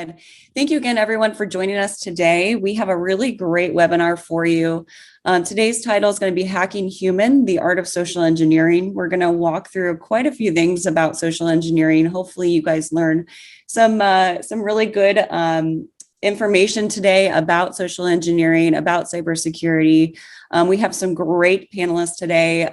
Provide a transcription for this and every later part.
Good. Thank you again, everyone, for joining us today. We have a really great webinar for you. Today's title is going to be Hacking Human, the Art of Social Engineering. We're going to walk through quite a few things about social engineering. Hopefully you guys learn some really good information today about social engineering, about cybersecurity. We have some great panelists today.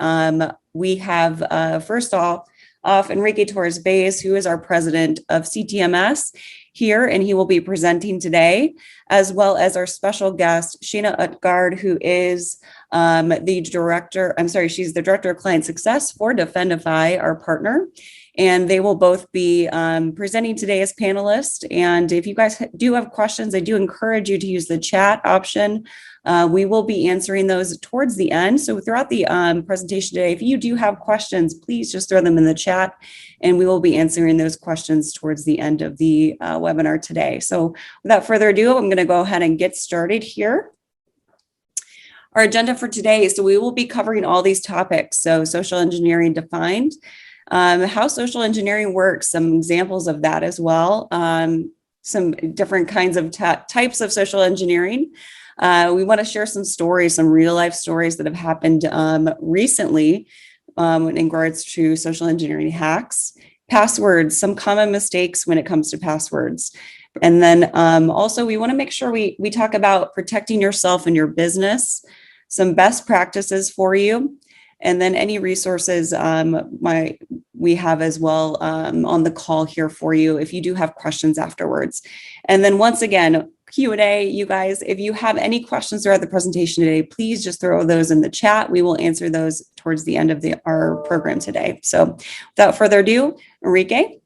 We have, first off, Enrique Torres Baez, who is our president of CTMS here, and he will be presenting today, as well as our special guest, Sheena Utgard, who is she's the director of client success for Defendify, our partner. And they will both be presenting today as panelists. And if you guys do have questions, I do encourage you to use the chat option. We will be answering those towards the end. So throughout the presentation today, if you do have questions, please just throw them in the chat and we will be answering those questions towards the end of the webinar today. So without further ado, I'm going to go ahead and get started here. Our agenda for today is, so we will be covering all these topics. So social engineering defined, how social engineering works, some examples of that as well, some different kinds of types of social engineering. We want to share some stories, some real life stories that have happened recently in regards to social engineering hacks, passwords, some common mistakes when it comes to passwords. And then also we want to make sure we talk about protecting yourself and your business, some best practices for you, and then any resources we have as well on the call here for you if you do have questions afterwards. And then once again, Q&A, you guys, if you have any questions throughout the presentation today, please just throw those in the chat. We will answer those towards the end of our program today. So without further ado, Enrique.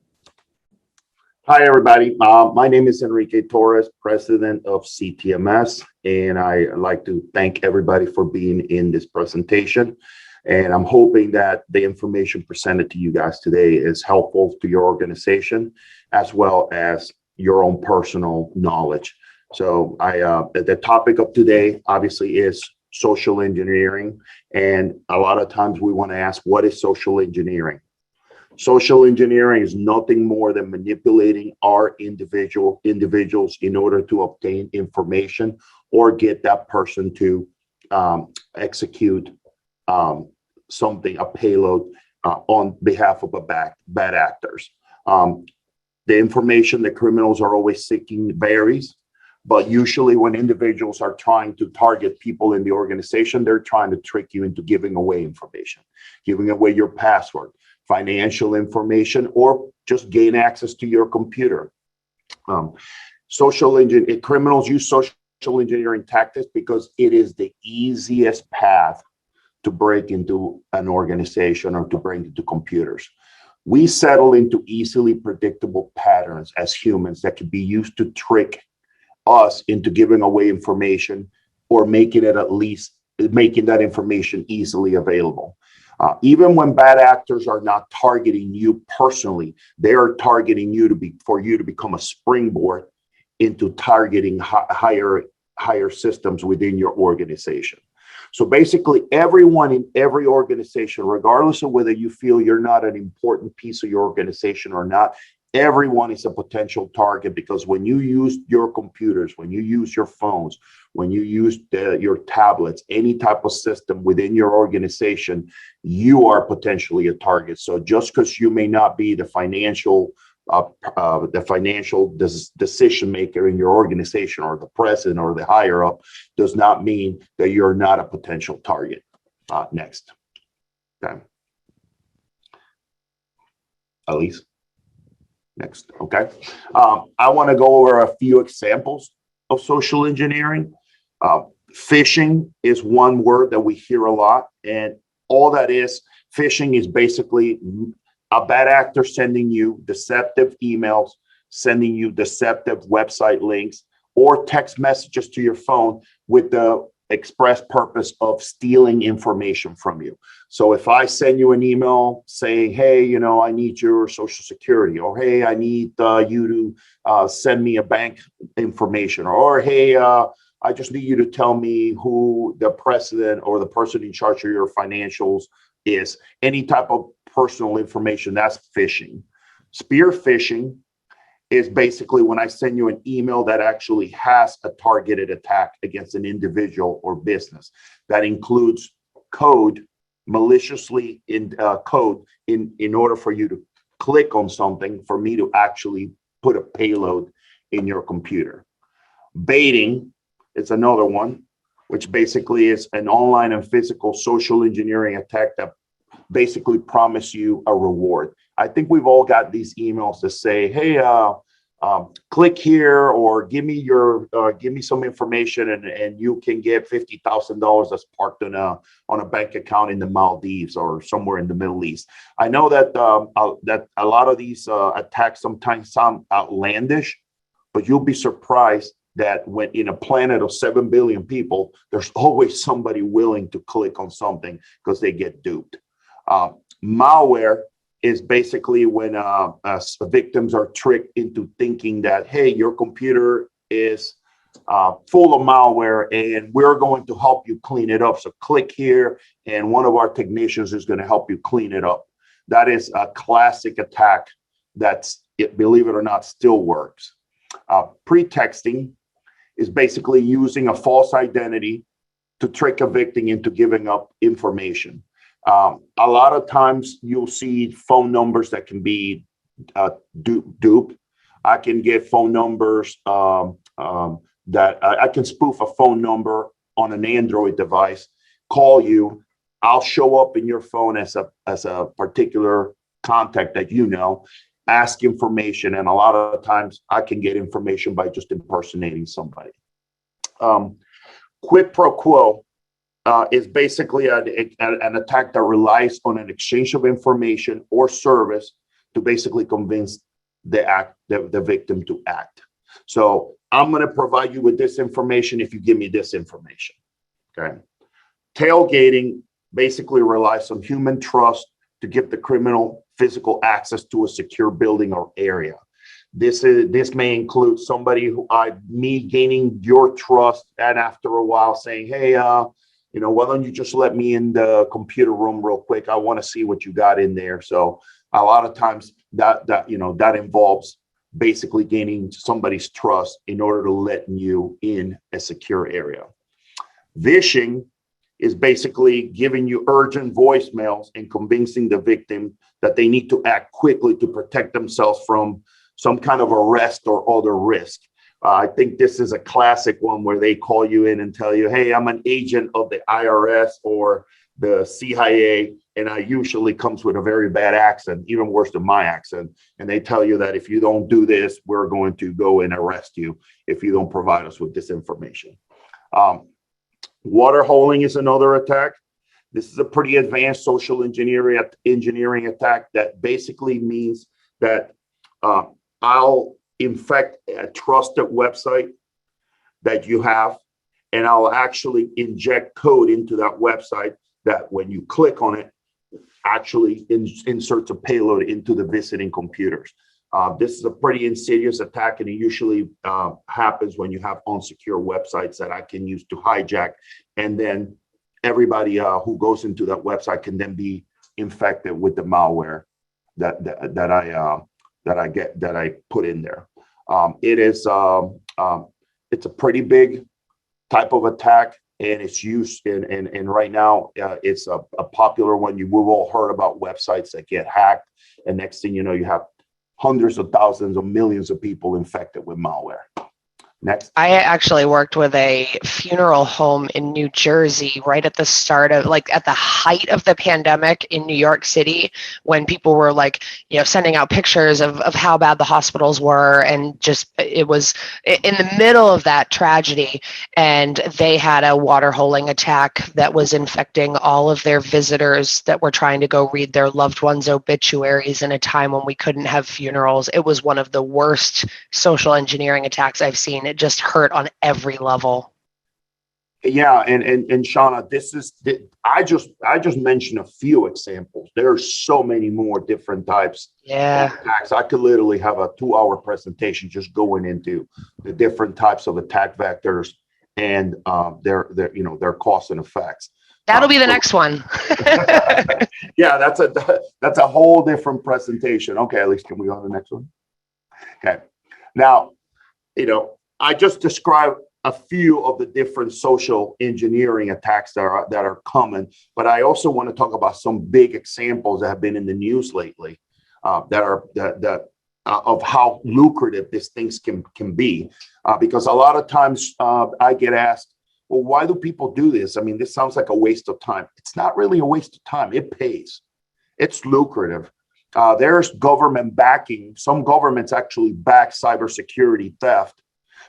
Hi, everybody. My name is Enrique Torres, president of CTMS, and I'd like to thank everybody for being in this presentation. And I'm hoping that the information presented to you guys today is helpful to your organization, as well as your own personal knowledge. So the topic of today obviously is social engineering. And a lot of times we want to ask, what is social engineering? Social engineering is nothing more than manipulating our individuals in order to obtain information or get that person to execute something, a payload on behalf of bad actors. The information that criminals are always seeking varies, but usually when individuals are trying to target people in the organization, they're trying to trick you into giving away information, giving away your password, financial information, or just gain access to your computer. Criminals use social engineering tactics because it is the easiest path to break into an organization or to break into computers. We settle into easily predictable patterns as humans that can be used to trick us into giving away information or making that information easily available. Even when bad actors are not targeting you personally, they are targeting you for you to become a springboard into targeting higher systems within your organization. So basically, everyone in every organization, regardless of whether you feel you're not an important piece of your organization or not, everyone is a potential target, because when you use your computers, when you use your phones, when you use your tablets, any type of system within your organization, you are potentially a target. So just because you may not be the financial decision maker in your organization, or the president, or the higher up, does not mean that you're not a potential target. Next. Okay. Elise. Next. Okay. I want to go over a few examples of social engineering. Phishing is one word that we hear a lot, and all that is, phishing is basically a bad actor sending you deceptive emails, sending you deceptive website links, or text messages to your phone with the express purpose of stealing information from you. So if I send you an email saying, hey, I need your social security, or hey, I need you to send me a bank information, or hey, I just need you to tell me who the president or the person in charge of your financials is, any type of personal information, that's phishing. Spear phishing is basically when I send you an email that actually has a targeted attack against an individual or business. That includes code, maliciously in code in order for you to click on something for me to actually put a payload in your computer. Baiting is another one, which basically is an online and physical social engineering attack that basically promise you a reward. I think we've all got these emails that say, hey, click here or give me some information and you can get $50,000 that's parked on a bank account in the Maldives or somewhere in the Middle East. I know that that a lot of these attacks sometimes sound outlandish, but you'll be surprised that when in a planet of 7 billion people, there's always somebody willing to click on something because they get duped. Malware is basically when victims are tricked into thinking that, hey, your computer is full of malware and we're going to help you clean it up. So click here and one of our technicians is going to help you clean it up. That is a classic attack believe it or not, still works. Pretexting is basically using a false identity to trick a victim into giving up information. A lot of times you'll see phone numbers that can be duped. I can get phone numbers that I can spoof a phone number on an Android device, call you. I'll show up in your phone as a particular contact that you know, ask information, and a lot of times I can get information by just impersonating somebody. Quid pro quo is basically an attack that relies on an exchange of information or service to basically convince the victim to act. So I'm going to provide you with this information if you give me this information. Okay. Tailgating basically relies on human trust to give the criminal physical access to a secure building or area. This may include me gaining your trust, and after a while saying, hey, why don't you just let me in the computer room real quick? I want to see what you got in there. So a lot of times that involves basically gaining somebody's trust in order to let you in a secure area. Phishing is basically giving you urgent voicemails and convincing the victim that they need to act quickly to protect themselves from some kind of arrest or other risk. I think this is a classic one where they call you in and tell you, hey, I'm an agent of the IRS or the CIA, and I usually comes with a very bad accent, even worse than my accent. And they tell you that if you don't do this, we're going to go and arrest you if you don't provide us with this information. Water holing is another attack. This is a pretty advanced social engineering attack that basically means that I'll infect a trusted website that you have, and I'll actually inject code into that website that when you click on it, actually inserts a payload into the visiting computers. This is a pretty insidious attack, and it usually happens when you have unsecure websites that I can use to hijack, and then everybody who goes into that website can then be infected with the malware that I put in there. It's a pretty big type of attack, and it's used and right now it's a popular one. We've all heard about websites that get hacked, and next thing you know, you have hundreds of thousands or millions of people infected with malware. Next. I actually worked with a funeral home in New Jersey right at the start of, at the height of the pandemic in New York City, when people were sending out pictures of how bad the hospitals were, and it was in the middle of that tragedy, and they had a water holing attack that was infecting all of their visitors that were trying to go read their loved ones' obituaries in a time when we couldn't have funerals. It was one of the worst social engineering attacks I've seen. It just hurt on every level. Yeah, and Shauna, I just mentioned a few examples. There are so many more different types of attacks. I could literally have a 2-hour presentation just going into the different types of attack vectors and their costs and effects. That'll be the next one. Yeah, that's a whole different presentation. Okay, at least can we go on to the next one? Okay. Now, I just described a few of the different social engineering attacks that are common, but I also want to talk about some big examples that have been in the news lately, that of how lucrative these things can be, because a lot of times I get asked, well, why do people do this? I mean, this sounds like a waste of time. It's not really a waste of time. It pays. It's lucrative. There's government backing. Some governments actually back cybersecurity theft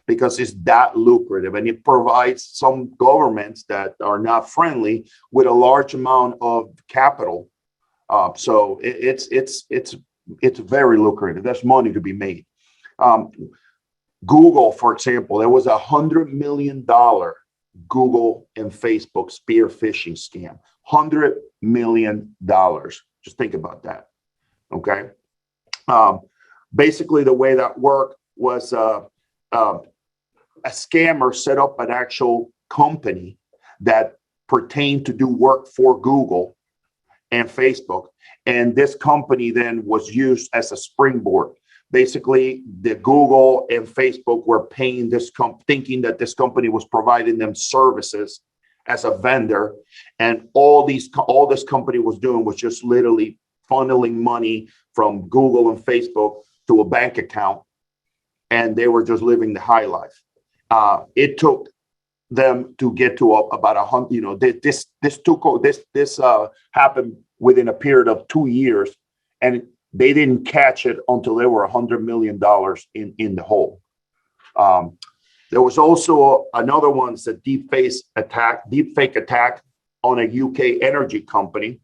because it's that lucrative, and it provides some governments that are not friendly with a large amount of capital. So it's very lucrative. There's money to be made. Google, for example, there was $100 million Google and Facebook spear phishing scam. $100 million. Just think about that. Okay. Basically, the way that worked was a scammer set up an actual company that pertained to do work for Google and Facebook. And this company then was used as a springboard. Basically, the Google and Facebook were paying this thinking that this company was providing them services as a vendor. And all this company was doing was just literally funneling money from Google and Facebook to a bank account. And they were just living the high life. It took them to get to about 100. This happened within a period of 2 years, and they didn't catch it until they were $100 million in the hole. There was also another one, it's a deepfake attack on a UK energy company,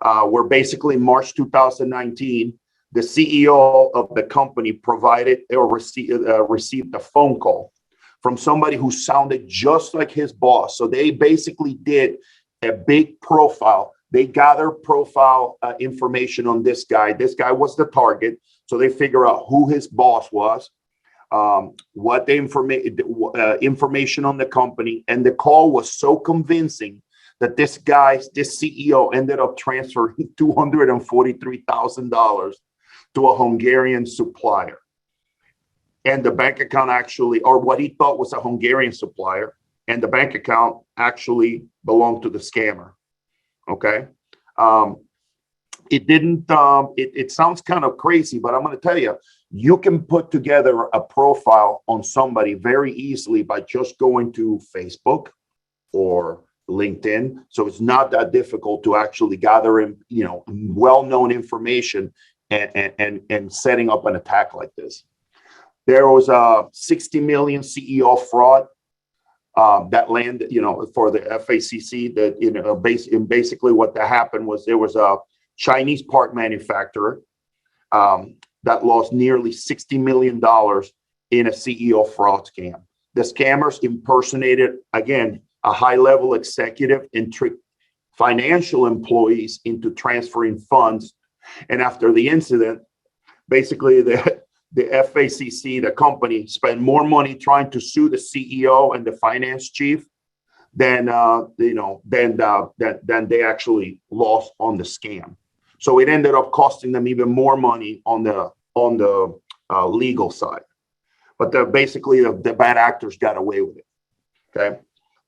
where basically in March 2019, the CEO of the company provided or received a phone call from somebody who sounded just like his boss. So they basically did a big profile. They gathered profile information on this guy. This guy was the target. So they figure out who his boss was, what the information on the company. And the call was so convincing that this CEO ended up transferring $243,000 to a Hungarian supplier. And the bank account actually, or what he thought was a Hungarian supplier, and the bank account actually belonged to the scammer. Okay. It sounds kind of crazy, but I'm going to tell you, you can put together a profile on somebody very easily by just going to Facebook or LinkedIn. So it's not that difficult to actually gather in, well-known information and setting up an attack like this. There was a 60 million CEO fraud that landed, for the FACC. That basically what that happened was there was a Chinese part manufacturer that lost nearly $60 million in a CEO fraud scam. The scammers impersonated, again, a high-level executive and tricked financial employees into transferring funds. And after the incident, basically the FACC, the company, spent more money trying to sue the CEO and the finance chief than they actually lost on the scam. So it ended up costing them even more money on the legal side. But basically the bad actors got away with it. Okay.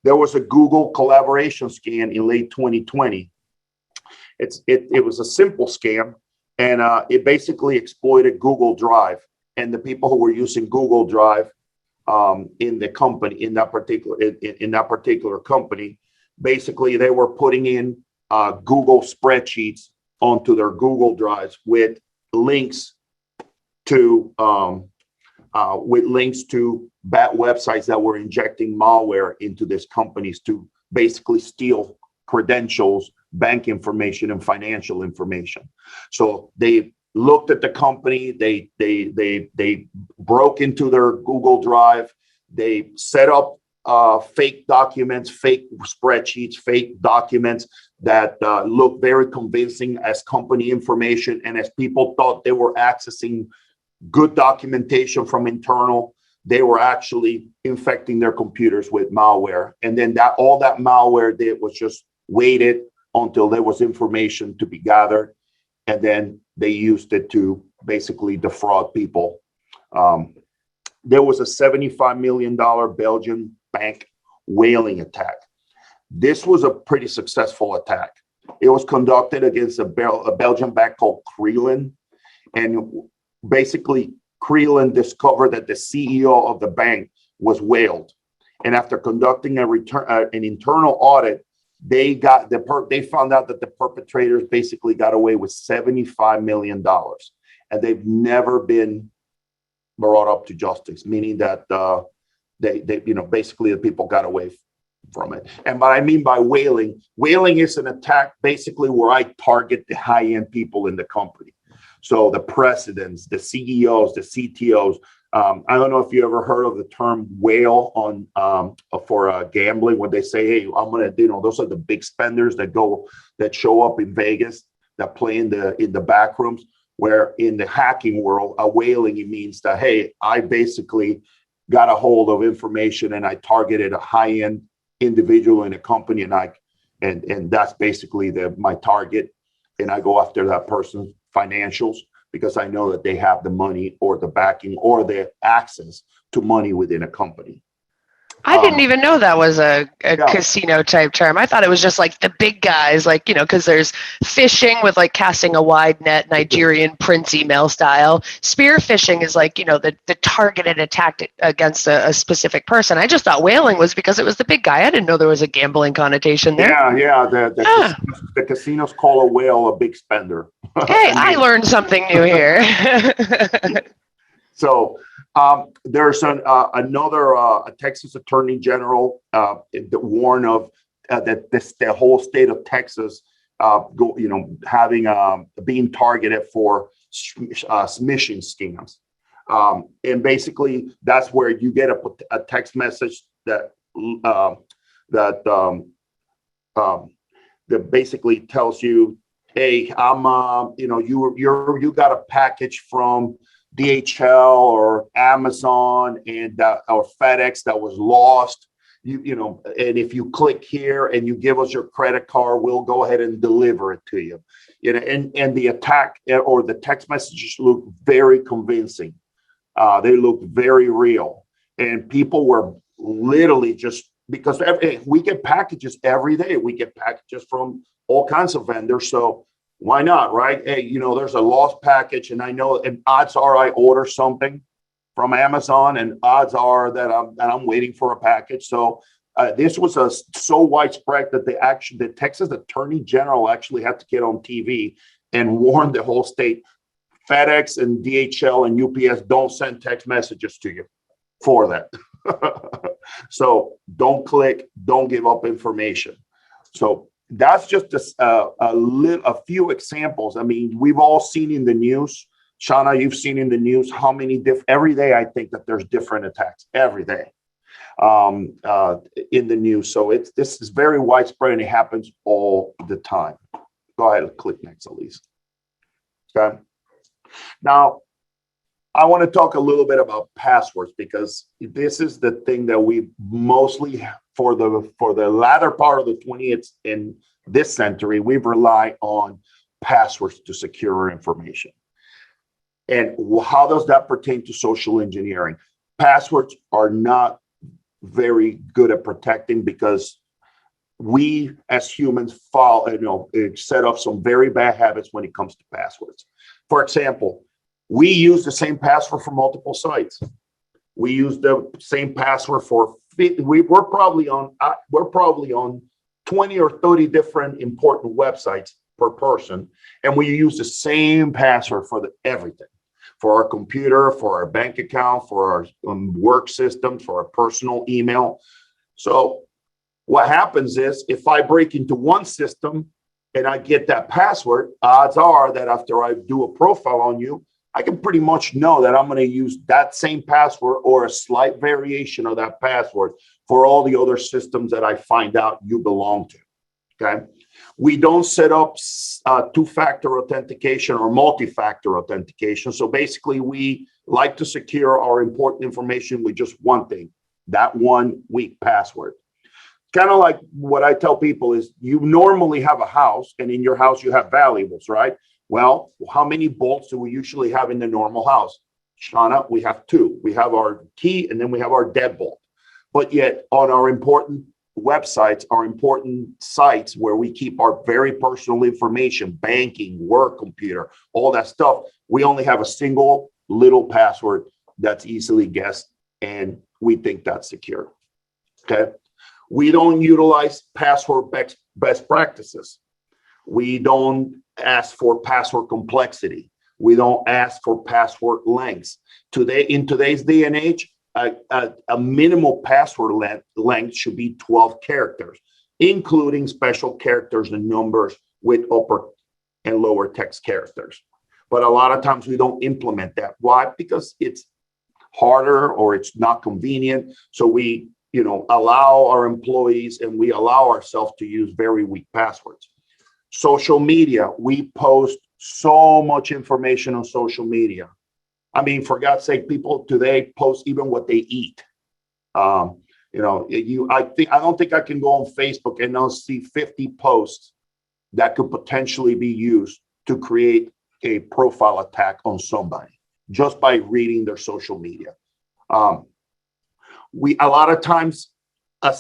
There was a Google collaboration scam in late 2020. It was a simple scam, and it basically exploited Google Drive. And the people who were using Google Drive in the company, in that particular company, basically they were putting in Google spreadsheets onto their Google Drives with links to bad websites that were injecting malware into these companies to basically steal credentials, bank information, and financial information. So they looked at the company, they broke into their Google Drive, they set up fake documents, fake spreadsheets, fake documents that looked very convincing as company information. And as people thought they were accessing good documentation from internal, they were actually infecting their computers with malware. And then all that malware did was just waited until there was information to be gathered. And then they used it to basically defraud people. there was a $75 million Belgian bank whaling attack. This was a pretty successful attack. It was conducted against a Belgian bank called Creelan. And basically, Creelan discovered that the CEO of the bank was whaled. And after conducting an internal audit, they found out that the perpetrators basically got away with $75 million. And they've never been brought up to justice, meaning that basically the people got away from it. And what I mean by whaling is an attack basically where I target the high-end people in the company. So the presidents, the CEOs, the CTOs. I don't know if you ever heard of the term whale for gambling, when they say, hey, I'm gonna, those are the big spenders that show up in Vegas, that play in the back rooms. Where in the hacking world, a whaling, it means that, hey, I basically got a hold of information and I targeted a high-end individual in a company, and that's basically my target, and I go after that person's financials because I know that they have the money or the backing or the access to money within a company. I didn't even know that was a casino type term. I thought it was just like the big guys, like, because there's phishing with like casting a wide net, Nigerian prince email style. Spear phishing is like, the targeted attack against a specific person. I just thought whaling was because it was the big guy. I didn't know there was a gambling connotation there. Yeah. The casinos call a whale a big spender. Hey, I learned something new here. So there's another Texas Attorney General that warned of that the whole state of Texas being targeted for smishing scams, and basically that's where you get a text message that basically tells you, hey, I'm you got a package from DHL or Amazon and or FedEx that was lost. And if you click here and you give us your credit card, we'll go ahead and deliver it to you. And the attack or the text messages look very convincing. They look very real, and people were literally just because we get packages every day. We get packages from all kinds of vendors, so why not, right? Hey, there's a lost package, and I know, and odds are I order something from Amazon, and odds are that I'm waiting for a package. So this was so widespread that the Texas Attorney General actually had to get on TV and warn the whole state. FedEx and DHL and UPS don't send text messages to you for that. So don't click, don't give up information. So that's just a few examples. I mean, we've all seen in the news. Shauna, you've seen in the news how many every day. I think that there's different attacks every day in the news. So this is very widespread, and it happens all the time. Go ahead, click next, Elise. Okay. Now, I want to talk a little bit about passwords, because this is the thing that we mostly, for the latter part of the 20th in this century, we've relied on passwords to secure our information. And how does that pertain to social engineering? Passwords are not very good at protecting, because we as humans set up some very bad habits when it comes to passwords. For example, we use the same password for multiple sites. We use the same password for we're probably on 20 or 30 different important websites per person, and we use the same password for everything, for our computer, for our bank account, for our work system, for our personal email. So what happens is, if I break into one system and I get that password, odds are that after I do a profile on you, I can pretty much know that I'm going to use that same password or a slight variation of that password for all the other systems that I find out you belong to. Okay. We don't set up two-factor authentication or multi-factor authentication. So basically, we like to secure our important information with just one thing, that one weak password. Kind of like what I tell people is, you normally have a house, and in your house you have valuables, right? Well, how many bolts do we usually have in the normal house? Shauna, we have two. We have our key and then we have our deadbolt. But yet on our important websites, our important sites where we keep our very personal information, banking, work computer, all that stuff, we only have a single little password that's easily guessed, and we think that's secure. Okay. We don't utilize password best practices. We don't ask for password complexity. We don't ask for password lengths. Today, in today's day and age, a minimal password length should be 12 characters, including special characters and numbers with upper and lower text characters. But a lot of times we don't implement that. Why? Because it's harder or it's not convenient. So we, allow our employees and we allow ourselves to use very weak passwords. Social media, we post so much information on social media. I mean, for God's sake, people today post even what they eat. I don't think I can go on Facebook and now see 50 posts that could potentially be used to create a profile attack on somebody just by reading their social media. A lot of times, a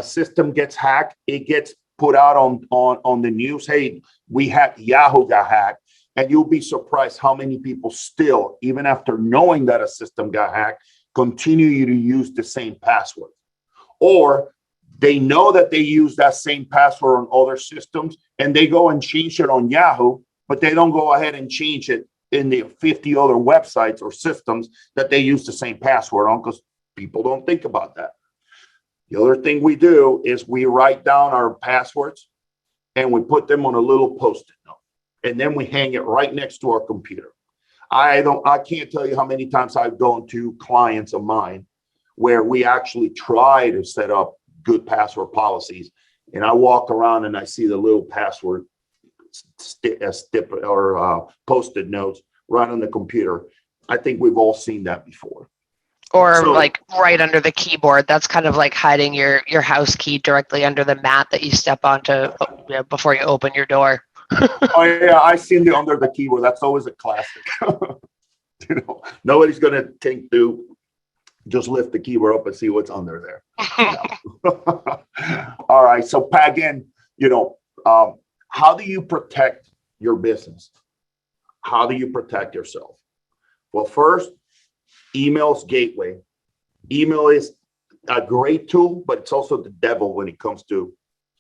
system gets hacked. It gets put out on the news. Hey, Yahoo got hacked. And you'll be surprised how many people still, even after knowing that a system got hacked, continue to use the same password. Or they know that they use that same password on other systems and they go and change it on Yahoo, but they don't go ahead and change it in the 50 other websites or systems that they use the same password on, because people don't think about that. The other thing we do is we write down our passwords and we put them on a little Post-it note. And then we hang it right next to our computer. I can't tell you how many times I've gone to clients of mine where we actually try to set up good password policies. And I walk around and I see the little password Post-it notes right on the computer. I think we've all seen that before. Or like right under the keyboard. That's kind of like hiding your house key directly under the mat that you step onto before you open your door. Oh yeah, I've seen the under the keyboard. That's always a classic. Nobody's gonna think to just lift the keyboard up and see what's under there. All right. So again, how do you protect your business? How do you protect yourself? Well, first, email's gateway. Email is a great tool, but it's also the devil when it comes to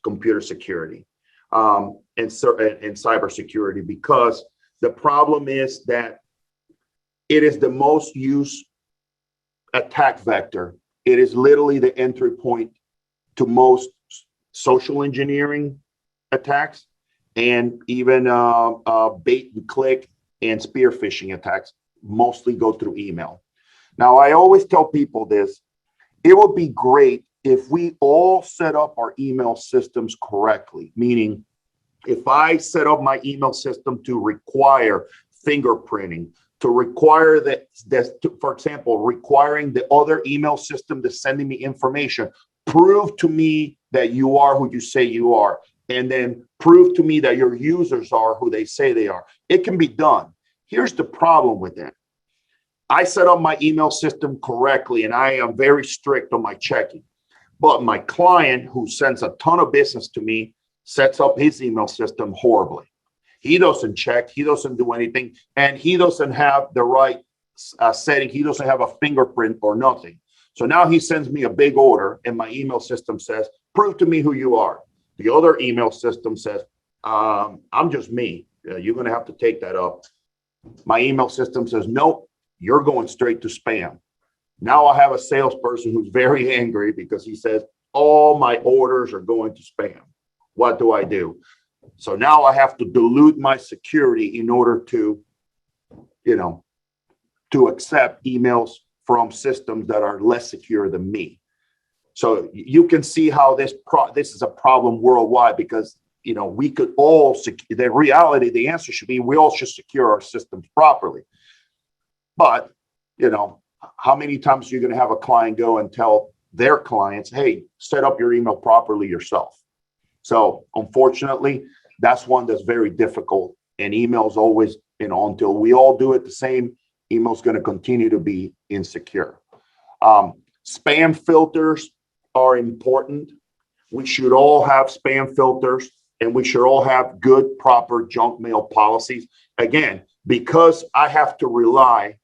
computer security. And cybersecurity, because the problem is that it is the most used attack vector. It is literally the entry point to most social engineering attacks and even bait and click and spear phishing attacks mostly go through email. Now, I always tell people this: it would be great if we all set up our email systems correctly, meaning if I set up my email system to require fingerprinting, to require for example, requiring the other email system that's sending me information, prove to me that you are who you say you are, and then prove to me that your users are who they say they are. It can be done. Here's the problem with that. I set up my email system correctly, and I am very strict on my checking. But my client, who sends a ton of business to me, sets up his email system horribly. He doesn't check, he doesn't do anything, and he doesn't have the right setting. He doesn't have a fingerprint or nothing. So now he sends me a big order, and my email system says, prove to me who you are. The other email system says, I'm just me. You're going to have to take that up. My email system says, nope, you're going straight to spam. Now I have a salesperson who's very angry because he says, all my orders are going to spam. What do I do? So now I have to dilute my security in order to, to accept emails from systems that are less secure than me. So you can see how this is a problem worldwide, because we could all the reality, the answer should be we all should secure our systems properly. But how many times are you going to have a client go and tell their clients, hey, set up your email properly yourself? So unfortunately, that's one that's very difficult. And email's always, until we all do it the same, email is going to continue to be insecure. Spam filters are important. We should all have spam filters, and we should all have good, proper junk mail policies. Again, because I have to rely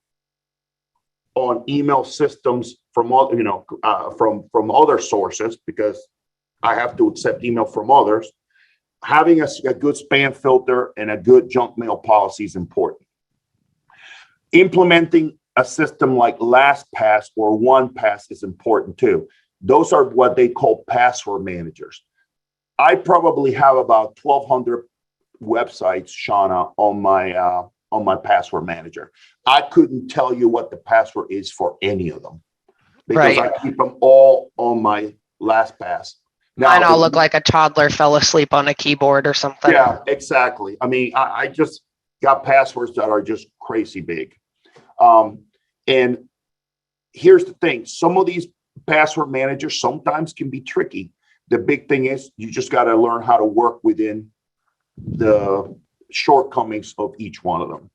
on email systems from from other sources, because I have to accept email from others. Having a good spam filter and a good junk mail policy is important. Implementing a system like LastPass or OnePass is important too. Those are what they call password managers. I probably have about 1,200 websites, Shauna, on my password manager. I couldn't tell you what the password is for any of them, because I keep them all on my LastPass. Now, mine all look like a toddler fell asleep on a keyboard or something. Yeah, exactly. I mean, I just got passwords that are just crazy big. And here's the thing. Some of these password managers sometimes can be tricky. The big thing is you just got to learn how to work within the shortcomings of each one of them.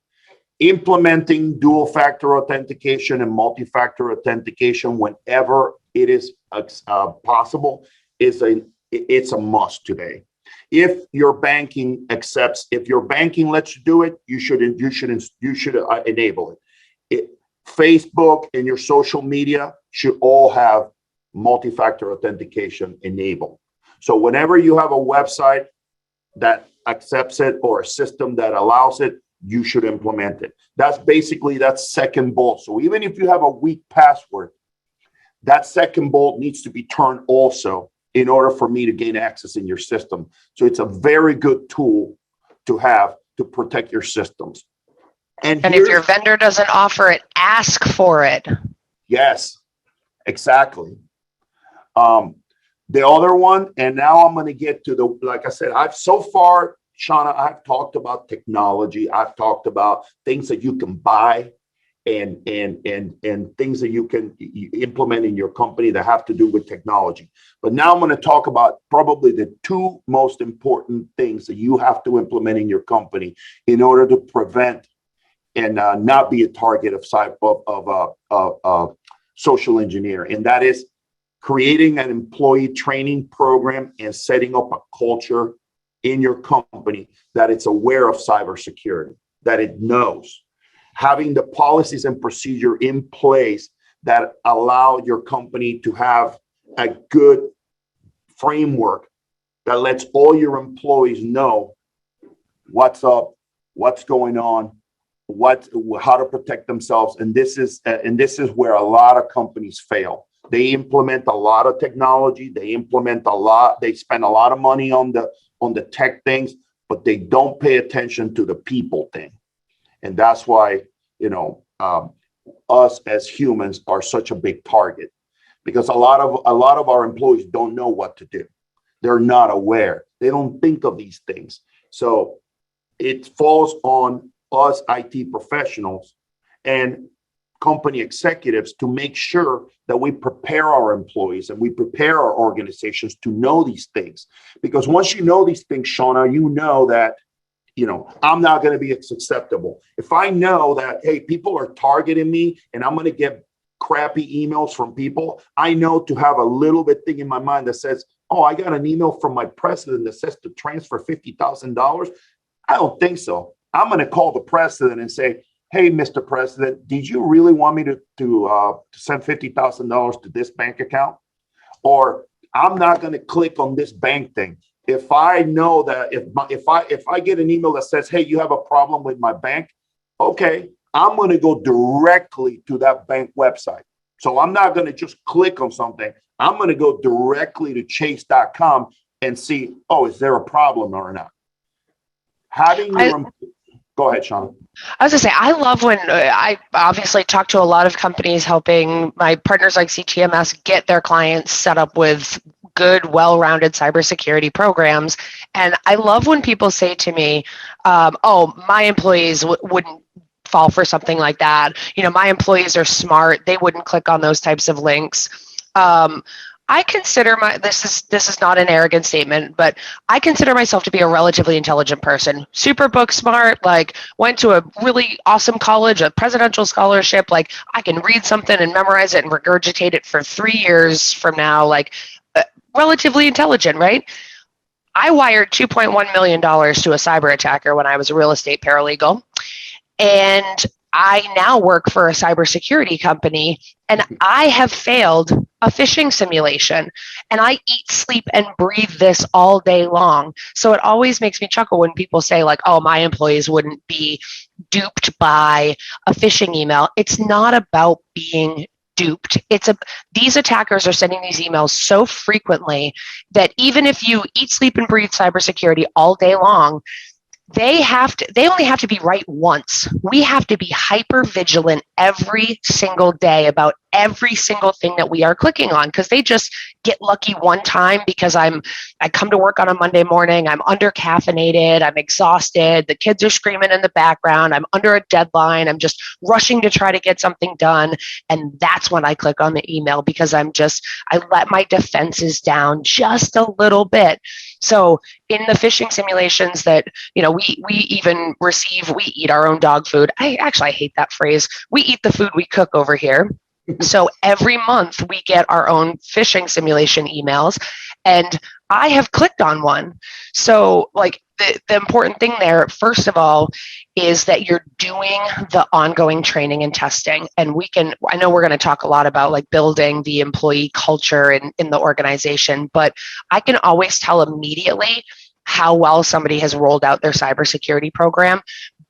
Implementing dual factor authentication and multi-factor authentication whenever it is possible it's a must today. If your banking lets you do it, you should enable it. Facebook and your social media should all have multi-factor authentication enabled. So whenever you have a website that accepts it or a system that allows it, you should implement it. That's second bolt. So even if you have a weak password, that second bolt needs to be turned also in order for me to gain access in your system. So it's a very good tool to have to protect your systems. And if your vendor doesn't offer it, ask for it. Yes, exactly. The other one, and now I'm going to get to like I said, Shauna, I've talked about technology. I've talked about things that you can buy and things that you can implement in your company that have to do with technology. But now I'm going to talk about probably the two most important things that you have to implement in your company in order to prevent and not be a target of social engineer. And that is creating an employee training program and setting up a culture in your company that it's aware of cybersecurity, that it knows. Having the policies and procedure in place that allow your company to have a good framework that lets all your employees know what's up, what's going on, how to protect themselves. And this is where a lot of companies fail. They implement a lot of technology. They spend a lot of money on the tech things, but they don't pay attention to the people thing. And that's why, us as humans are such a big target, because a lot of our employees don't know what to do. They're not aware. They don't think of these things. So it falls on us IT professionals and company executives to make sure that we prepare our employees and we prepare our organizations to know these things. Because once you know these things, Shauna, you know that, I'm not going to be acceptable. If I know that, hey, people are targeting me and I'm going to get crappy emails from people, I know to have a little bit thing in my mind that says, oh, I got an email from my president that says to transfer $50,000. I don't think so. I'm going to call the president and say, hey, Mr. President, did you really want me to send $50,000 to this bank account? Or I'm not going to click on this bank thing. If I know that if I get an email that says, hey, you have a problem with my bank, okay, I'm going to go directly to that bank website. So I'm not going to just click on something. I'm going to go directly to chase.com and see, oh, is there a problem or not? Go ahead, Shauna. I was going to say, I love when I obviously talk to a lot of companies helping my partners like CTMS get their clients set up with good, well-rounded cybersecurity programs. And I love when people say to me, oh, my employees wouldn't fall for something like that. My employees are smart. They wouldn't click on those types of links. I consider this is not an arrogant statement, but I consider myself to be a relatively intelligent person. Super book smart, like went to a really awesome college, a presidential scholarship. Like I can read something and memorize it and regurgitate it for 3 years from now. Like relatively intelligent, right? I wired $2.1 million to a cyber attacker when I was a real estate paralegal. And I now work for a cybersecurity company, and I have failed a phishing simulation, and I eat, sleep, and breathe this all day long. So it always makes me chuckle when people say, like, oh, my employees wouldn't be duped by a phishing email. It's not about being duped. These attackers are sending these emails so frequently that even if you eat, sleep, and breathe cybersecurity all day long, they only have to be right once. We have to be hyper vigilant every single day about every single thing that we are clicking on, because they just get lucky one time because I come to work on a Monday morning, I'm under caffeinated, I'm exhausted, the kids are screaming in the background, I'm under a deadline, I'm just rushing to try to get something done. And that's when I click on the email, because I let my defenses down just a little bit. So in the phishing simulations that, we even receive, we eat our own dog food. I hate that phrase. We eat the food we cook over here. So every month we get our own phishing simulation emails, and I have clicked on one. So like the important thing there, first of all, is that you're doing the ongoing training and testing. And I know we're going to talk a lot about like building the employee culture in the organization, but I can always tell immediately how well somebody has rolled out their cybersecurity program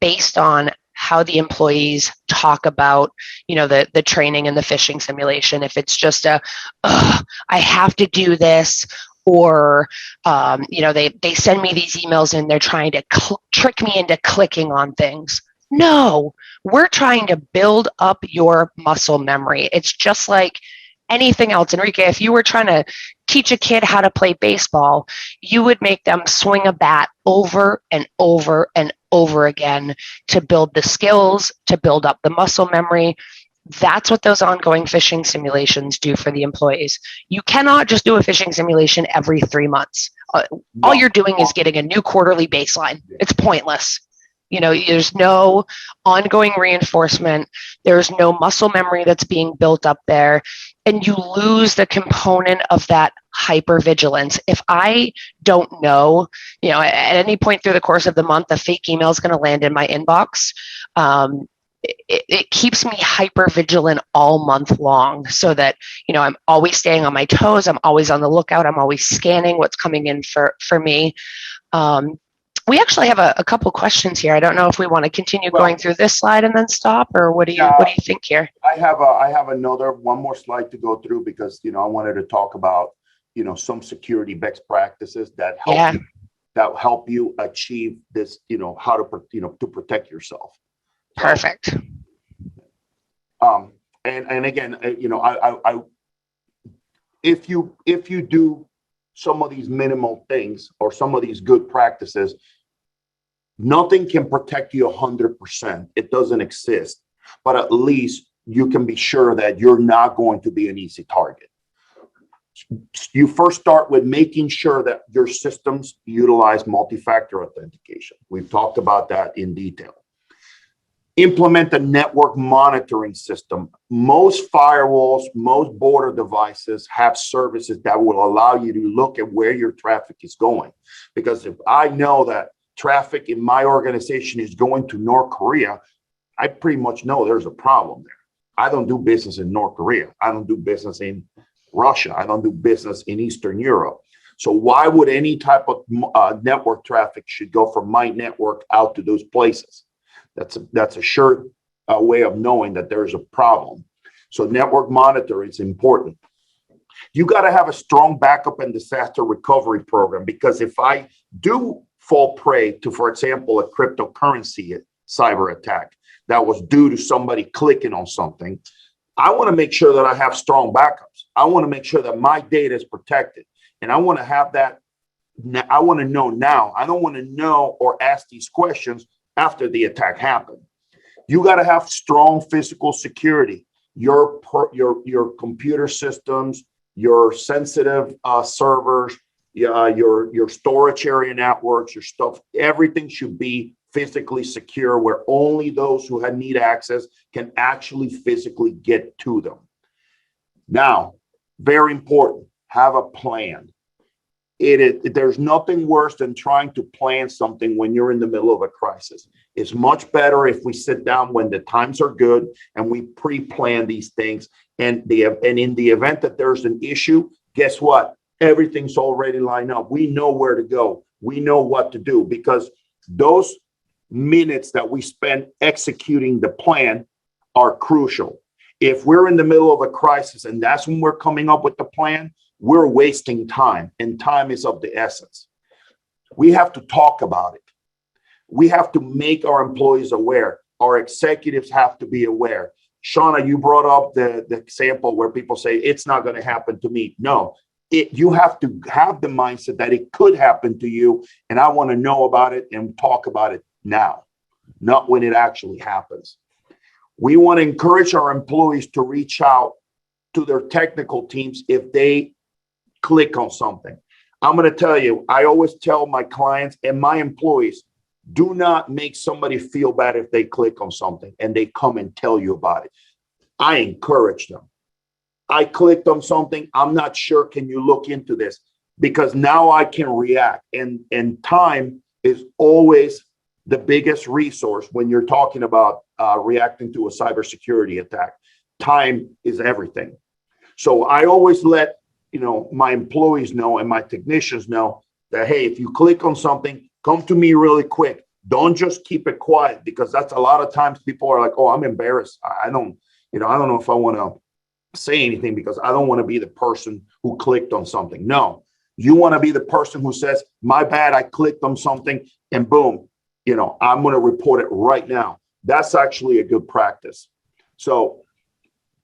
based on how the employees talk about, the training and the phishing simulation. If it's just I have to do this, or they send me these emails and they're trying to trick me into clicking on things. No, we're trying to build up your muscle memory. It's just like anything else. Enrique, if you were trying to teach a kid how to play baseball, you would make them swing a bat over and over and over again to build the skills, to build up the muscle memory. That's what those ongoing phishing simulations do for the employees. You cannot just do a phishing simulation every 3 months. All you're doing is getting a new quarterly baseline. It's pointless. There's no ongoing reinforcement. There's no muscle memory that's being built up there. And you lose the component of that hypervigilance. If I don't know, at any point through the course of the month, a fake email is going to land in my inbox. It keeps me hyper vigilant all month long, so that I'm always staying on my toes, I'm always on the lookout, I'm always scanning what's coming in for me. We actually have a couple questions here. I don't know if we want to continue going through this slide and then stop, or what do you think here? I have one more help to go through, because I wanted to talk about some security best practices that help you achieve this, how to protect yourself. Perfect. And again, if you do some of these minimal things or some of these good practices, nothing can protect you 100%. It doesn't exist, but at least you can be sure that you're not going to be an easy target. You first start with making sure that your systems utilize multi-factor authentication. We've talked about that in detail. Implement a network monitoring system. Most firewalls, most border devices have services that will allow you to look at where your traffic is going. Because if I know that traffic in my organization is going to North Korea, I pretty much know there's a problem there. I don't do business in North Korea. I don't do business in Russia. I don't do business in Eastern Europe. So why would any type of network traffic should go from my network out to those places? That's a sure way of knowing that there's a problem. So network monitoring is important. You got to have a strong backup and disaster recovery program, because if I do fall prey to, for example, a cryptocurrency cyber attack that was due to somebody clicking on something, I want to make sure that I have strong backups. I want to make sure that my data is protected. And I want to have that. I want to know now. I don't want to know or ask these questions after the attack happened. You got to have strong physical security. Your computer systems, your sensitive servers, your storage area networks, your stuff, everything should be physically secure where only those who need access can actually physically get to them. Now, very important, have a plan. There's nothing worse than trying to plan something when you're in the middle of a crisis. It's much better if we sit down when the times are good and we pre-plan these things. And in the event that there's an issue, guess what? Everything's already lined up. We know where to go. We know what to do, because those minutes that we spend executing the plan are crucial. If we're in the middle of a crisis and that's when we're coming up with the plan, we're wasting time, and time is of the essence. We have to talk about it. We have to make our employees aware. Our executives have to be aware. Shauna, you brought up the example where people say, it's not going to happen to me. No, you have to have the mindset that it could happen to you, and I want to know about it and talk about it now, not when it actually happens. We want to encourage our employees to reach out to their technical teams if they click on something. I'm going to tell you, I always tell my clients and my employees, do not make somebody feel bad if they click on something and they come and tell you about it. I encourage them. I clicked on something. I'm not sure. Can you look into this? Because now I can react. And time is always the biggest resource when you're talking about reacting to a cybersecurity attack. Time is everything. So I always let my employees know and my technicians know that, hey, if you click on something, come to me really quick. Don't just keep it quiet, because that's a lot of times people are like, oh, I'm embarrassed. I don't know if I want to say anything because I don't want to be the person who clicked on something. No, you want to be the person who says, my bad, I clicked on something, and boom, I'm going to report it right now. That's actually a good practice. So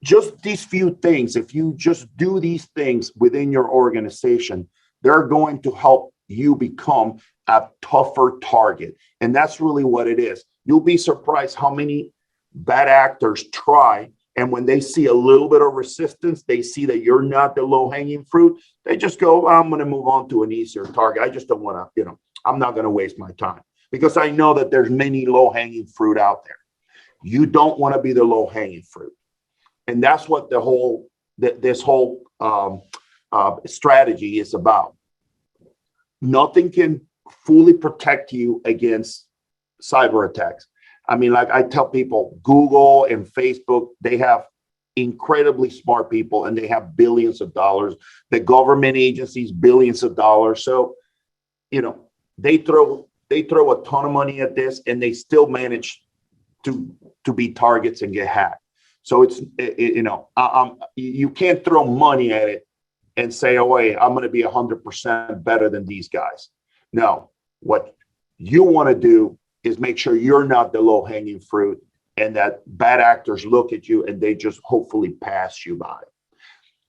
just these few things, if you just do these things within your organization, they're going to help you become a tougher target. And that's really what it is. You'll be surprised how many bad actors try. And when they see a little bit of resistance, they see that you're not the low-hanging fruit. They just go, I'm going to move on to an easier target. I just don't want to, I'm not going to waste my time, because I know that there's many low-hanging fruit out there. You don't want to be the low-hanging fruit. And that's what this whole strategy is about. Nothing can fully protect you against cyber attacks. I mean, like I tell people, Google and Facebook, they have incredibly smart people and they have billions of dollars. The government agencies, billions of dollars. So, they throw a ton of money at this, and they still manage to be targets and get hacked. So it's, you can't throw money at it and say, oh, wait, I'm going to be 100% better than these guys. No, what you want to do is make sure you're not the low hanging fruit, and that bad actors look at you and they just hopefully pass you by.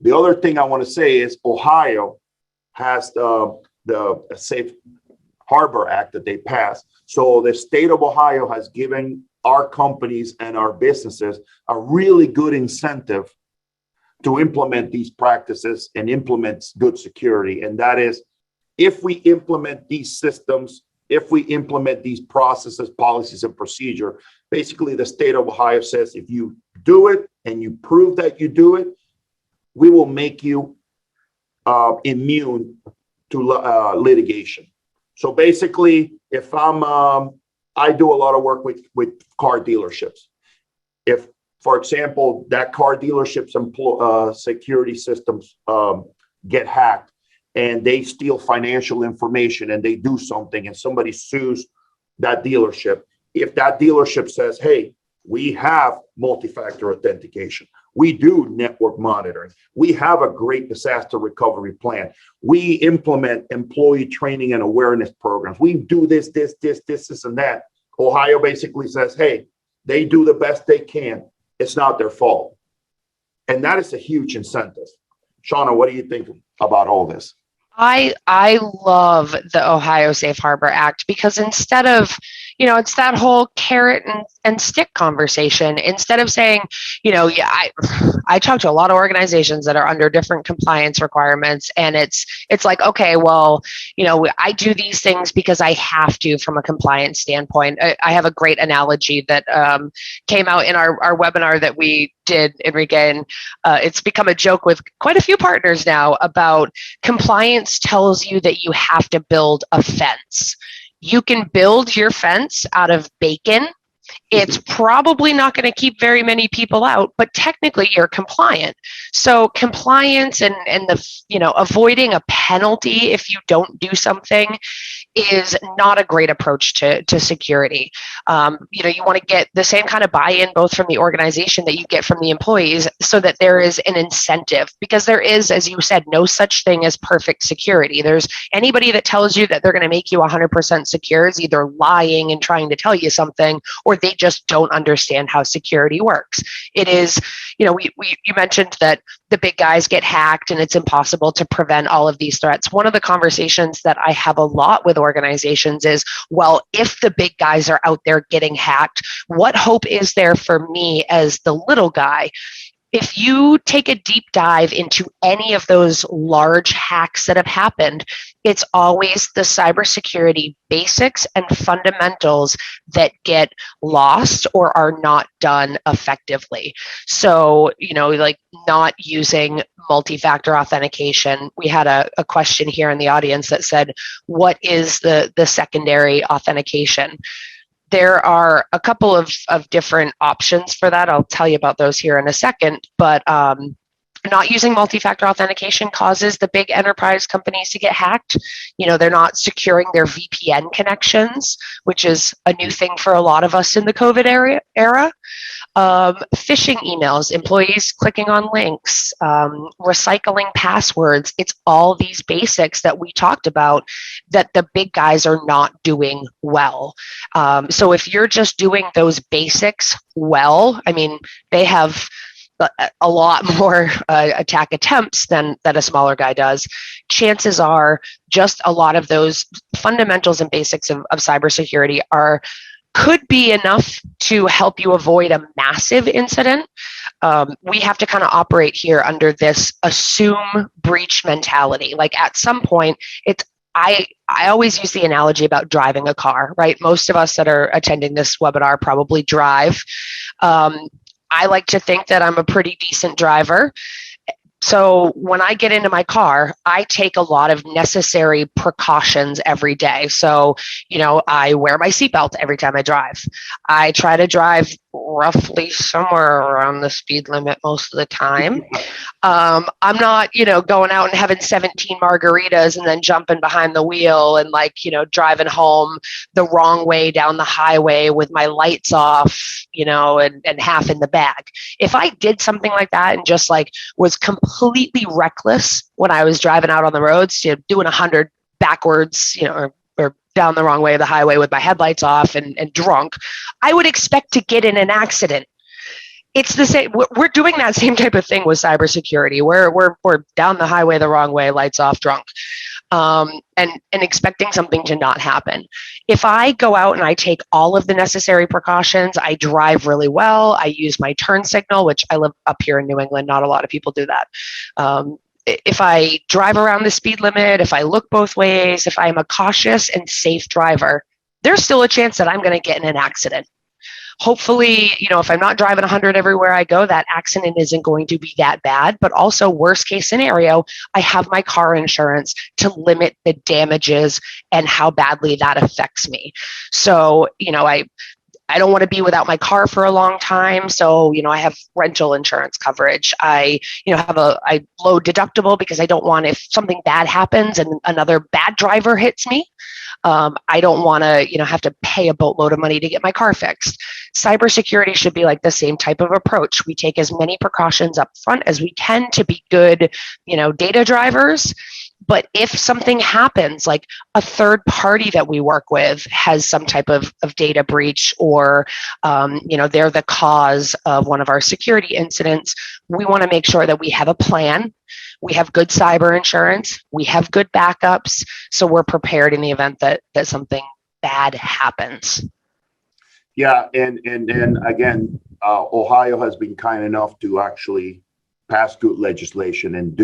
The other thing I want to say is Ohio has the Safe Harbor Act that they passed. So the state of Ohio has given our companies and our businesses a really good incentive to implement these practices and implement good security. And that is, if we implement these systems, if we implement these processes, policies, and procedure, basically the state of Ohio says, if you do it and you prove that you do it, we will make you immune to litigation. So basically, if I do a lot of work with car dealerships. If, for example, that car dealership's security systems get hacked and they steal financial information and they do something and somebody sues that dealership, if that dealership says, hey, we have multi-factor authentication, we do network monitoring, we have a great disaster recovery plan, we implement employee training and awareness programs, we do this, and that. Ohio basically says, hey, they do the best they can. It's not their fault. And that is a huge incentive. Shauna, what do you think about all this? I love the Ohio Safe Harbor Act, because instead of, it's that whole carrot and stick conversation. Instead of saying, yeah, I talk to a lot of organizations that are under different compliance requirements, and it's like, okay, well, I do these things because I have to from a compliance standpoint. I have a great analogy that came out in our webinar that we did, Enrique, and it's become a joke with quite a few partners now about compliance tells you that you have to build a fence. You can build your fence out of bacon. It's probably not going to keep very many people out, but technically you're compliant. So compliance and avoiding a penalty if you don't do something is not a great approach to security. You want to get the same kind of buy-in both from the organization that you get from the employees, so that there is an incentive, because there is, as you said, no such thing as perfect security. There's anybody that tells you that they're going to make you 100% secure is either lying and trying to tell you something, or they just don't understand how security works. It is, you mentioned that the big guys get hacked and it's impossible to prevent all of these threats. One of the conversations that I have a lot with organizations is, well, if the big guys are out there getting hacked, what hope is there for me as the little guy? If you take a deep dive into any of those large hacks that have happened, it's always the cybersecurity basics and fundamentals that get lost or are not done effectively. So, like not using multi-factor authentication. We had a question here in the audience that said, what is the secondary authentication? There are a couple of different options for that. I'll tell you about those here in a second, but not using multi-factor authentication causes the big enterprise companies to get hacked. They're not securing their VPN connections, which is a new thing for a lot of us in the COVID era. Phishing emails, employees clicking on links, recycling passwords. It's all these basics that we talked about that the big guys are not doing well. So if you're just doing those basics well, they have a lot more attack attempts than a smaller guy does. Chances are just a lot of those fundamentals and basics of cybersecurity could be enough to help you avoid a massive incident. We have to kind of operate here under this assume breach mentality. Like at some point, I always use the analogy about driving a car, right? Most of us that are attending this webinar probably drive. I like to think that I'm a pretty decent driver. So when I get into my car, I take a lot of necessary precautions every day. So, I wear my seatbelt every time I drive. I try to drive roughly somewhere around the speed limit most of the time. I'm not, going out and having 17 margaritas and then jumping behind the wheel and driving home the wrong way down the highway with my lights off, and half in the bag. If I did something like that and just was completely reckless when I was driving out on the roads, doing 100 backwards, or down the wrong way of the highway with my headlights off and drunk, I would expect to get in an accident. It's the same. We're doing that same type of thing with cybersecurity. We're down the highway the wrong way, lights off, drunk, and expecting something to not happen. If I go out and I take all of the necessary precautions, I drive really well. I use my turn signal, which I live up here in New England. Not a lot of people do that. If I drive around the speed limit, if I look both ways, if I'm a cautious and safe driver, there's still a chance that I'm going to get in an accident. Hopefully, if I'm not driving 100 everywhere I go, that accident isn't going to be that bad. But also, worst case scenario, I have my car insurance to limit the damages and how badly that affects me. So, I don't want to be without my car for a long time. So, I have rental insurance coverage. I, have a low deductible because I don't want, if something bad happens and another bad driver hits me, I don't want to, have to pay a boatload of money to get my car fixed. Cybersecurity should be like the same type of approach. We take as many precautions up front as we can to be good, data drivers. But if something happens, like a third party that we work with has some type of data breach, or, they're the cause of one of our security incidents, we want to make sure that we have a plan. We have good cyber insurance. We have good backups. So we're prepared in the event that something bad happens. Yeah, and again, Ohio has been kind enough to actually pass good legislation and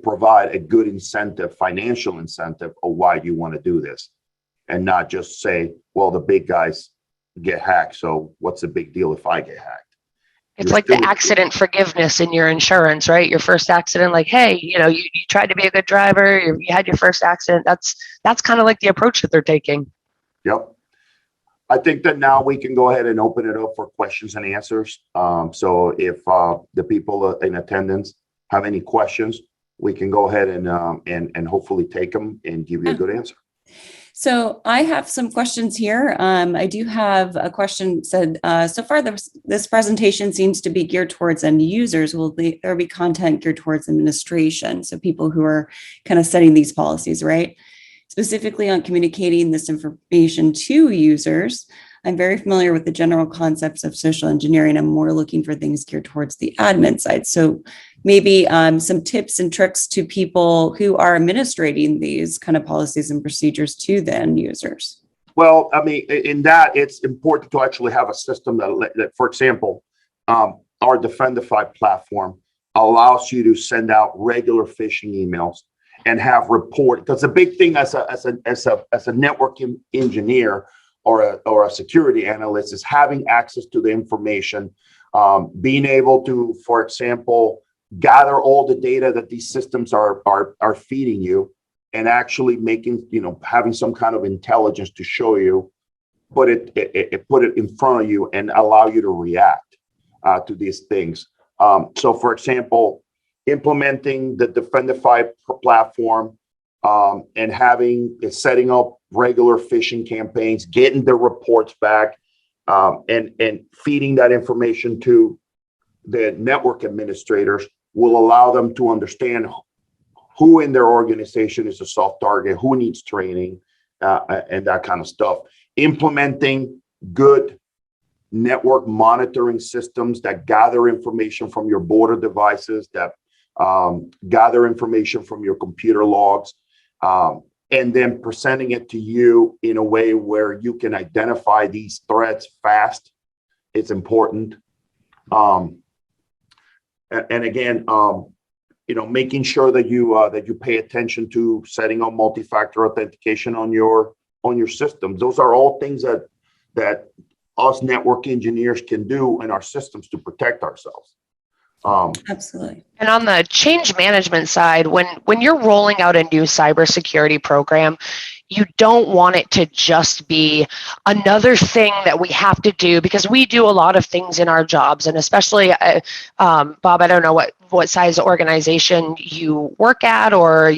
provide a good incentive, financial incentive of why you want to do this, and not just say, well, the big guys get hacked, so what's the big deal if I get hacked? It's like the accident forgiveness in your insurance, right? Your first accident, like, hey, you tried to be a good driver, you had your first accident. That's kind of like the approach that they're taking. Yep. I think that now we can go ahead and open it up for questions and answers. So if the people in attendance have any questions, we can go ahead and hopefully take them and give you a good answer. So I have some questions here. I do have a question said, so far this presentation seems to be geared towards end users. Will there be content geared towards administration? So people who are kind of setting these policies, right? Specifically on communicating this information to users. I'm very familiar with the general concepts of social engineering. I'm more looking for things geared towards the admin side. So maybe some tips and tricks to people who are administrating these kind of policies and procedures to the end users. Well, I mean, in that, it's important to actually have a system that for example, our Defendify platform allows you to send out regular phishing emails and have report. Because the big thing as a network engineer or a security analyst is having access to the information, being able to, for example, gather all the data that these systems are feeding you, and actually making, having some kind of intelligence to show you, put it in front of you and allow you to react to these things. So, for example, implementing the Defendify platform and setting up regular phishing campaigns, getting the reports back, and feeding that information to the network administrators will allow them to understand who in their organization is a soft target, who needs training, and that kind of stuff. Implementing good network monitoring systems that gather information from your border devices, that gather information from your computer logs, and then presenting it to you in a way where you can identify these threats fast. It's important. And again, making sure that you pay attention to setting up multi-factor authentication on your systems. Those are all things that us network engineers can do in our systems to protect ourselves. Absolutely. And on the change management side, when you're rolling out a new cybersecurity program, you don't want it to just be another thing that we have to do, because we do a lot of things in our jobs. And especially, Bob, I don't know what size organization you work at, or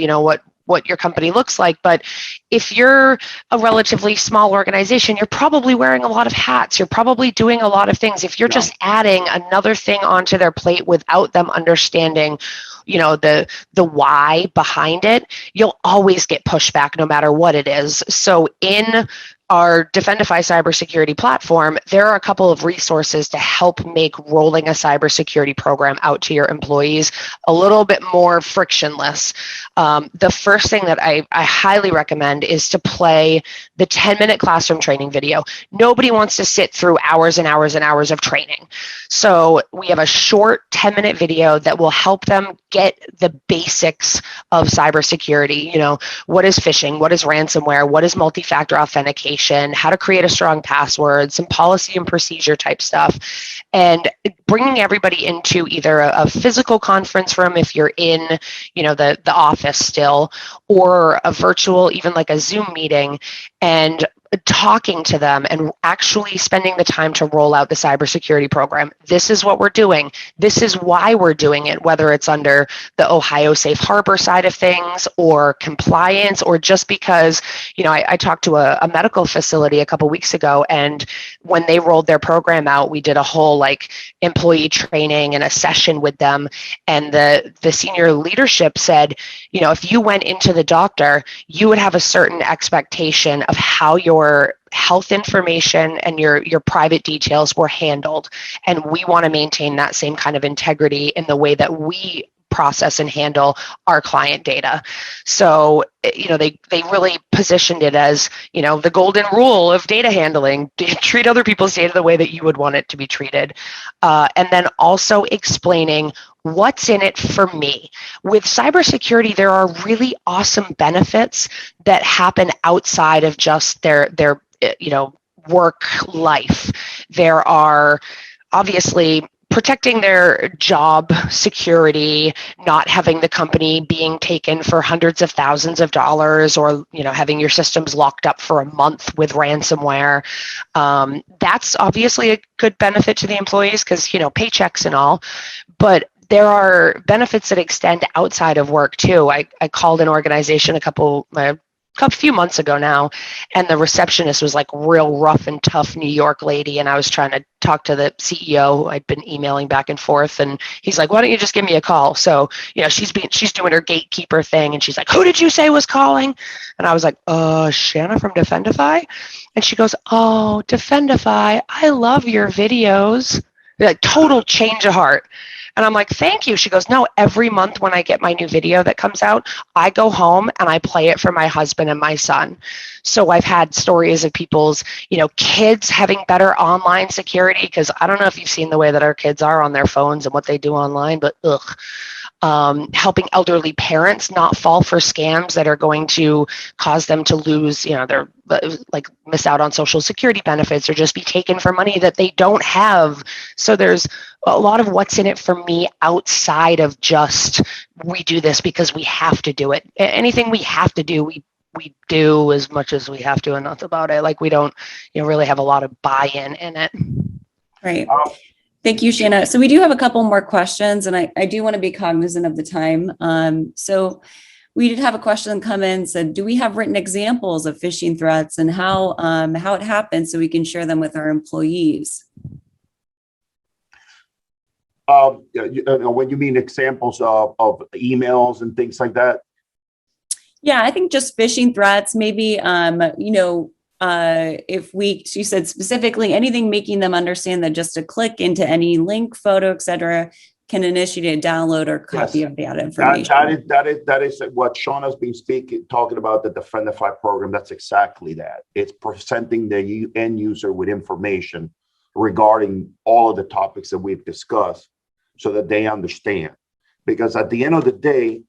what your company looks like, but if you're a relatively small organization, you're probably wearing a lot of hats. You're probably doing a lot of things. If you're just adding another thing onto their plate without them understanding, the why behind it, you'll always get pushback no matter what it is. So in our Defendify cybersecurity platform, there are a couple of resources to help make rolling a cybersecurity program out to your employees a little bit more frictionless. The first thing that I highly recommend is to play the 10-minute classroom training video. Nobody wants to sit through hours and hours and hours of training. So we have a short 10-minute video that will help them get the basics of cybersecurity. What is phishing? What is ransomware? What is multi-factor authentication? How to create a strong password, some policy and procedure type stuff, and bringing everybody into either a physical conference room if you're in, the office still, or a virtual, even like a Zoom meeting, and talking to them and actually spending the time to roll out the cybersecurity program. This is what we're doing. This is why we're doing it, whether it's under the Ohio Safe Harbor side of things or compliance, or just because, I talked to a medical facility a couple weeks ago, and when they rolled their program out, we did a whole employee training and a session with them. And the senior leadership said, if you went into the doctor, you would have a certain expectation of how your health information and your private details were handled. And we want to maintain that same kind of integrity in the way that we process and handle our client data. So, they really positioned it as, the golden rule of data handling: treat other people's data the way that you would want it to be treated. And then also explaining what's in it for me. With cybersecurity, there are really awesome benefits that happen outside of just their work life. There are obviously protecting their job security, not having the company being taken for hundreds of thousands of dollars, or having your systems locked up for a month with ransomware. That's obviously a good benefit to the employees, because paychecks and all. But there are benefits that extend outside of work too. I called an organization a few months ago now, and the receptionist was like real rough and tough New York lady, and I was trying to talk to the CEO who I'd been emailing back and forth, and he's like, "Why don't you just give me a call?" So she's doing her gatekeeper thing, and she's like, "Who did you say was calling?" And I was like, Shanna from Defendify. And she goes, "Oh, Defendify, I love your videos." Like, total change of heart. And I'm like, "Thank you." She goes, "No, every month when I get my new video that comes out, I go home and I play it for my husband and my son." So I've had stories of people's, kids having better online security, because I don't know if you've seen the way that our kids are on their phones and what they do online, but helping elderly parents not fall for scams that are going to cause them to lose, their miss out on social security benefits, or just be taken for money that they don't have. So there's a lot of what's in it for me outside of just, we do this because we have to do it. Anything we have to do, we do as much as we have to, and that's about it. Like, we don't really have a lot of buy-in in it. Right. Thank you, Shanna. So we do have a couple more questions, and I do want to be cognizant of the time. So we did have a question come in, said, do we have written examples of phishing threats and how it happened, so we can share them with our employees? When you mean examples of emails and things like that? Yeah, I think just phishing threats, maybe, she said specifically anything making them understand that just a click into any link, photo, etc., can initiate a download or copy of that information. That is what Sean has been talking about, the Defendify program. That's exactly that. It's presenting the end user with information regarding all of the topics that we've discussed, so that they understand. Because at the end of the day,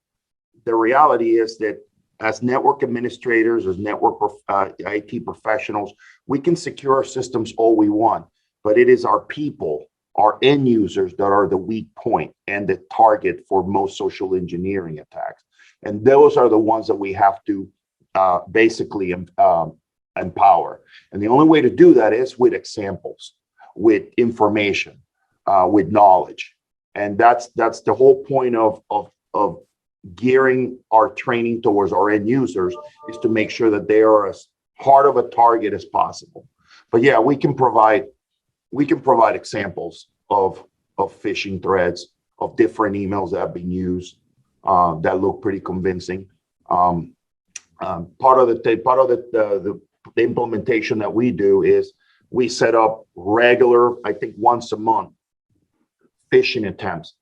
the reality is that as network administrators, as network IT professionals, we can secure our systems all we want, but it is our people, our end users, that are the weak point and the target for most social engineering attacks. And those are the ones that we have to basically empower. And the only way to do that is with examples, with information, with knowledge. And that's the whole point of gearing our training towards our end users, is to make sure that they are as hard of a target as possible. But yeah, we can provide examples of phishing threats, of different emails that have been used that look pretty convincing. Part of the implementation that we do is we set up regular, I think once a month, phishing attempts.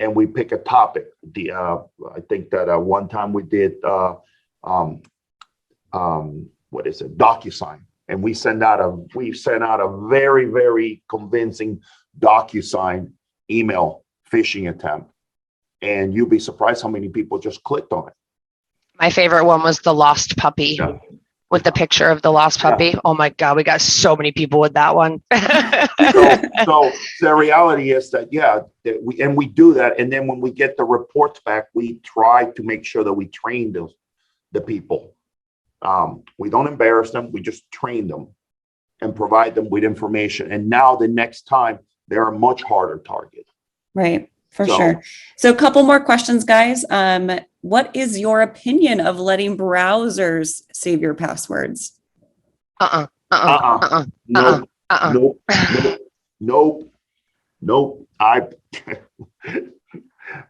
And we pick a topic. I think that one time we did DocuSign, and we sent out a very, very convincing DocuSign email phishing attempt, and you'll be surprised how many people just clicked on it. My favorite one was the lost puppy. Yeah. With the picture of the lost puppy. Yeah. Oh my God, we got so many people with that one. so the reality is that, we do that. And then when we get the reports back, we try to make sure that we train the people. We don't embarrass them. We just train them and provide them with information. And now the next time, they're a much harder target. Right. For sure. So a couple more questions, guys. What is your opinion of letting browsers save your passwords? Nope.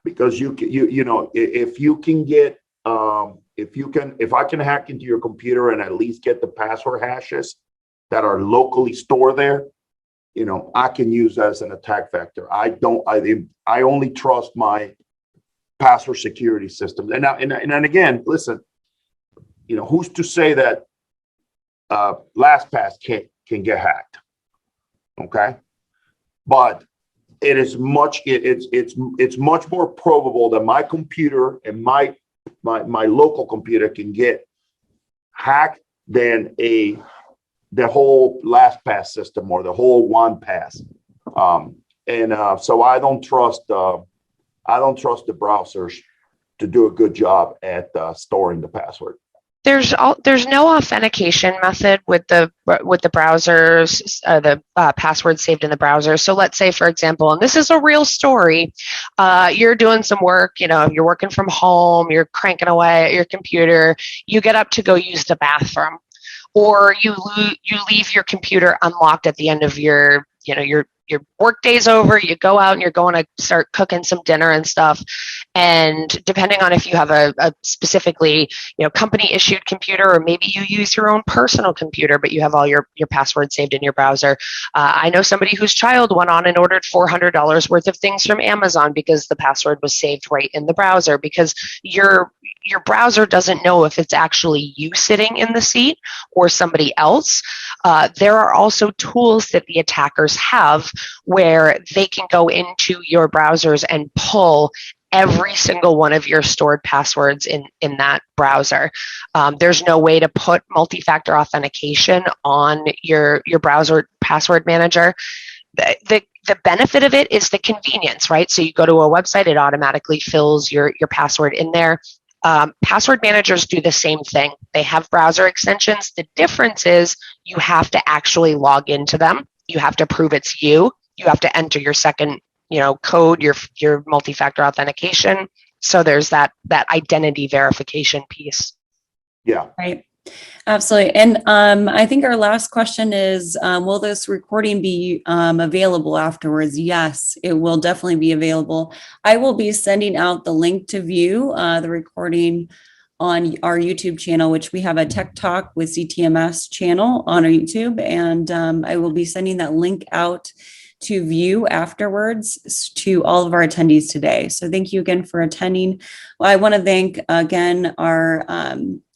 Because if I can hack into your computer and at least get the password hashes that are locally stored there, I can use that as an attack vector. I only trust my password security systems. And again, listen, who's to say that LastPass can get hacked? Okay, but it's much more probable that my computer and my local computer can get hacked than the whole LastPass system or the whole OnePass. So I don't trust the browsers to do a good job at storing the password. There's no authentication method with the browsers, the password saved in the browser. So let's say, for example, and this is a real story, you're doing some work, you're working from home, you're cranking away at your computer, you get up to go use the bathroom, or you leave your computer unlocked at the end of your work day's over, you go out and you're going to start cooking some dinner and stuff. And depending on if you have a specifically, company issued computer, or maybe you use your own personal computer, but you have all your passwords saved in your browser. I know somebody whose child went on and ordered $400 worth of things from Amazon because the password was saved right in the browser, because your browser doesn't know if it's actually you sitting in the seat or somebody else. There are also tools that the attackers have where they can go into your browsers and pull every single one of your stored passwords in that browser. There's no way to put multi-factor authentication on your browser password manager. The benefit of it is the convenience, right? So you go to a website, it automatically fills your password in there. Password managers do the same thing. They have browser extensions. The difference is you have to actually log into them. You have to prove it's you. You have to enter your second, code, your multi-factor authentication. So there's that identity verification piece. Yeah. Right. Absolutely. And I think our last question is, will this recording be available afterwards? Yes, it will definitely be available. I will be sending out the link to view the recording on our YouTube channel, which we have a Tech Talk with CTMS channel on our YouTube. And I will be sending that link out to view afterwards to all of our attendees today. So thank you again for attending. Well, I want to thank again our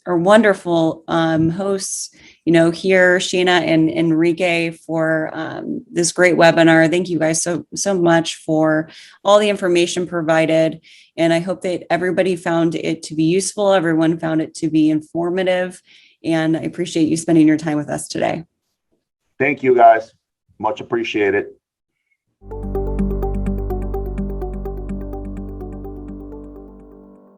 wonderful hosts, here, Shana and Enrique, for this great webinar. Thank you guys so much for all the information provided. And I hope that everybody found it to be useful. Everyone found it to be informative. And I appreciate you spending your time with us today. Thank you, guys. Much appreciated.